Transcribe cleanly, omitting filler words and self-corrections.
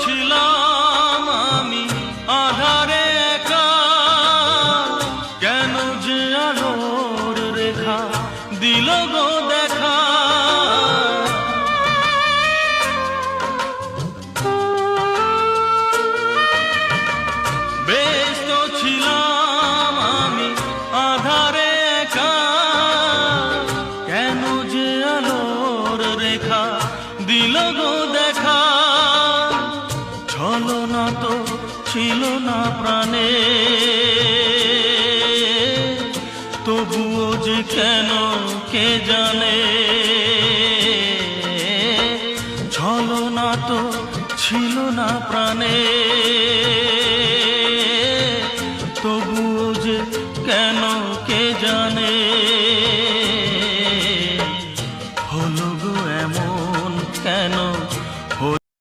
ছিলাম আমি আধারে একা, কেন যে আলোর রেখা দিল গো দেখা। ব্যস্ত ছিলাম আমি আধারে একা, কেন যে আলোর রেখা দিল গো দেখা। ছলনা তো ছিল না প্রাণে, তবুও যে কেন কে জানে। ছলনা তো ছিল না প্রাণে, তবুও যে কেন